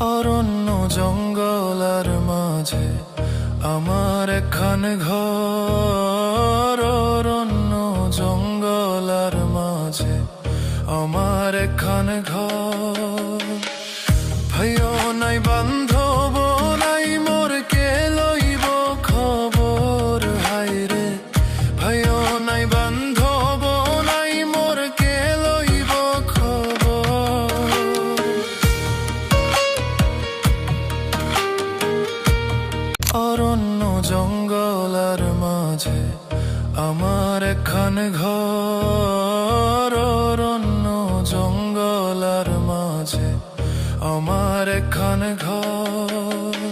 অরণ্য জঙ্গলার মাঝে আমার একখানে ঘর। অরণ্য জঙ্গলার মাঝে আমার একখানে ঘর। ভাইও নাই বান্ধব নাই মোর কে লইব খবর। হায়রে ভাইও নাই বান্ধব নাই মোর কে লইব খবর। অরণ্য জঙ্গলার মাঝে আমার একখানে ঘর। অরণ্য জঙ্গলার মাঝে আমার একখানে ঘর।